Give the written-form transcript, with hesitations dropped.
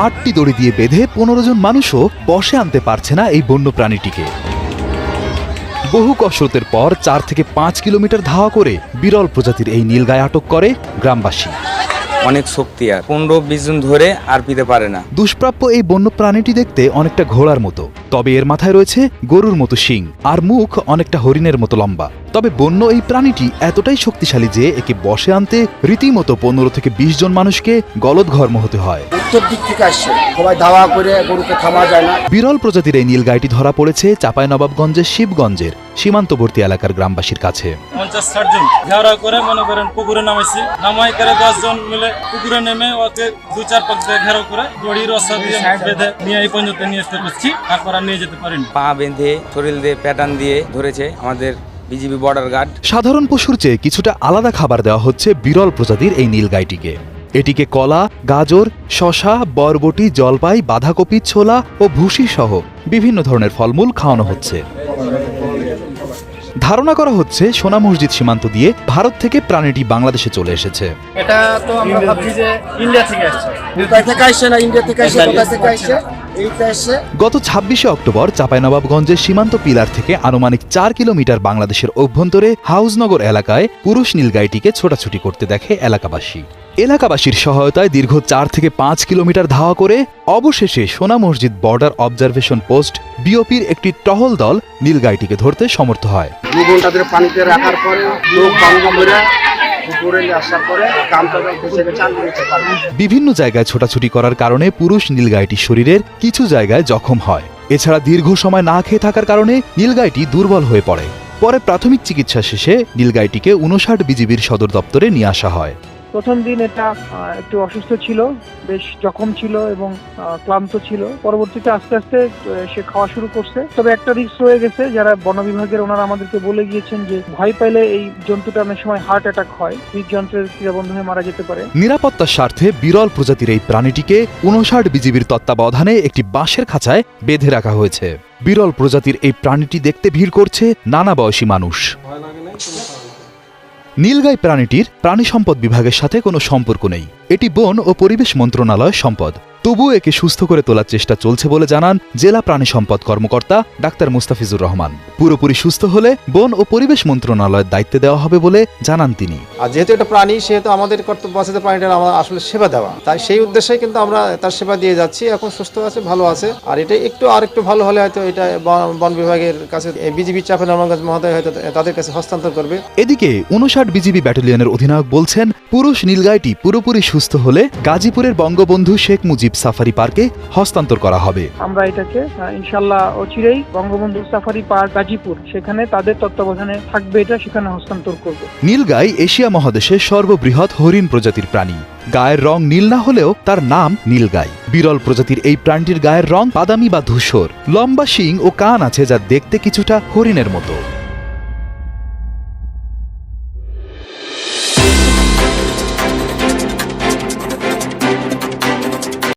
8টি দড়ি দিয়ে বেঁধে 15 জন মানুষও বশে আনতে পারছে না এই বন্য প্রাণীটিকে। বহু কসরতের পর 4 থেকে 5 কিলোমিটার ধাওয়া করে বিরল প্রজাতির এই নীলগাই আটক করে গ্রামবাসী। অনেক শক্তি, আর 15-20 জন ধরে আর পিতে পারে না। দুষ্প্রাপ্য এই বন্য প্রাণীটি দেখতে অনেকটা ঘোড়ার মতো, তবে এর মাথায় রয়েছে গরুর মতো শিং আর মুখ অনেকটা হরিণের মতো লম্বা। তবে বন্য এই প্রাণীটি এতটাই শক্তিশালী যে একে বশে আনতে রীতিমতো 15 থেকে 20 জন মানুষকে গলদঘর্ম হতে হয়। উত্তর দিক থেকে আসছে, সবাই ধাওয়া করে গরুকে থামা যায় না। বিরল প্রজাতির এই নীলগাইটি ধরা পড়েছে চাঁপাইনবাবগঞ্জের শিবগঞ্জের সীমান্তবর্তী এলাকার গ্রামবাসীর কাছে। 50-60 জন ঘেরাও করে মনে করেন পুকুরে নামাইছি, নামাই করে 10 জন মিলে পুকুরে নেমে ওকে 2-4 পাক দিয়ে ঘেরাও করে দড়ি রসা দিয়ে বেঁধে নিয়ে এই পর্যন্ত নিয়ে আসতে পারছি, তারপর আর নিয়ে যেতে পারিনি। পা বেঁধে শরীর দিয়ে প্যাটার্ন দিয়ে ধরেছে আমাদের বিজিবি বর্ডার গার্ড। সাধারণ পশুর চেয়ে কিছুটা আলাদা খাবার দেওয়া হচ্ছে বিরল প্রজাতির এই নীলগাইটিকে। এটিকে কলা, গাজর, শশা, বরবটি, জলপাই, বাঁধাকপি, ছোলা ও ভুসি সহ বিভিন্ন ধরনের ফলমূল খাওয়ানো হচ্ছে। ধারণা করা হচ্ছে সোনা মসজিদ সীমান্ত দিয়ে ভারত থেকে প্রাণীটি বাংলাদেশে চলে এসেছে। এটা তো আমরা ভাবছি যে ইন্ডিয়া থেকে আসছে, কোথায় থেকে আসছে না ইন্ডিয়া থেকে আসছে, কোথায় থেকে আসছে এইটা আসছে। গত 26শে অক্টোবর চাঁপাইনবাবগঞ্জের সীমান্ত পিলার থেকে আনুমানিক 4 কিলোমিটার বাংলাদেশের অভ্যন্তরে হাউসনগর এলাকায় পুরুষ নীলগাইটিকে ছোটাছুটি করতে দেখে এলাকাবাসী। এলাকাবাসীর সহায়তায় দীর্ঘ 4 থেকে 5 কিলোমিটার ধাওয়া করে অবশেষে সোনা মসজিদ বর্ডার অবজারভেশন পোস্ট বিওপির একটি টহল দল নীলগাইটিকে ধরতে সমর্থ হয়। 2 ঘন্টা ধরে পানিতে রাখার পরে লোক বন্ধ করে পুকুরে আসার পরে কামটাকে খুঁজে চালিয়ে নিতে পারে। বিভিন্ন জায়গায় ছোটাছুটি করার কারণে পুরুষ নীলগাইটির শরীরের কিছু জায়গায় জখম হয়। এছাড়া দীর্ঘ সময় না খেয়ে থাকার কারণে নীলগাইটি দুর্বল হয়ে পড়ে। পরে প্রাথমিক চিকিৎসা শেষে নীলগাইটিকে 59 বিজিবির সদর দপ্তরে নিয়ে আসা হয়। প্রথম দিন এটা একটু অসুস্থ ছিল, বেশ জখম ছিল এবং ক্লান্ত ছিল। পরবর্তীতে আস্তে আস্তে সে খাওয়া শুরু করছে। তবে একটা রিস্ক রয়ে গেছে, যারা বন বিভাগের ওনারা আমাদেরকে বলে গিয়েছেন যে ভয় পাইলে এই জন্তুটা অনেক সময় হার্ট অ্যাটাক হয়, হৃদযন্ত্রের ক্রিয়া বন্ধ হয়ে মারা যেতে পারে। নিরাপত্তার স্বার্থে বিরল প্রজাতির এই প্রাণীটিকে 59 বিজিবির তত্ত্বাবধানে একটি বাঁশের খাঁচায় বেঁধে রাখা হয়েছে। বিরল প্রজাতির এই প্রাণীটি দেখতে ভিড় করছে নানা বয়সী মানুষ। নীলগাই প্রাণীটির প্রাণী সম্পদ বিভাগের সাথে কোনো সম্পর্ক নেই, এটি বন ও পরিবেশ মন্ত্রণালয়ের সম্পদ। তবুও একে সুস্থ করে তোলার চেষ্টা চলছে বলে জানান জেলা প্রাণী সম্পদ কর্মকর্তা ডাক্তার মুস্তাফিজুর রহমান। পুরোপুরি সুস্থ হলে বন ও পরিবেশ মন্ত্রণালয়ের দায়িত্বে দেওয়া হবে বলে জানান তিনি। আর যেহেতু এটা প্রাণী, সেহেতু আমাদের কর্তব্য আছে প্রাণীটার আমরা আসলে সেবা দেওয়া, তাই সেই উদ্দেশ্যে কিন্তু আমরা তার সেবা দিয়ে যাচ্ছি। এখন সুস্থ আছে, ভালো আছে। আর এটা একটু ভালো হলে হয়তো এটা বন বিভাগের কাছে বিজিবি চাঁপাইনবাবগঞ্জ মহোদয় হয়তো তাদের কাছে হস্তান্তর করবে। এদিকে 59 বিজিবি ব্যাটালিয়নের অধিনায়ক বলছেন, পুরুষ নীলগাইটি পুরোপুরি সুস্থ হলে গাজীপুরের বঙ্গবন্ধু শেখ মুজিব সাফারি পার্কে হস্তান্তর করা হবে। আমরা এটাকে ইনশাআল্লাহ অচিরেই বঙ্গবন্ধু সাফারি পার্ক গাজীপুর, সেখানে তাদের তত্ত্বাবধানে থাকবে, এটা সেখানে হস্তান্তর করব। নীলগাই এশিয়া মহাদেশের সর্ববৃহৎ হরিণ প্রজাতির প্রাণী। গায়ের রং নীল না হলেও তার নাম নীলগাই। বিরল প্রজাতির এই প্রাণীটির গায়ের রং বাদামি বা ধূসর। লম্বা শিং ও কান আছে যা দেখতে কিছুটা হরিণের মতো।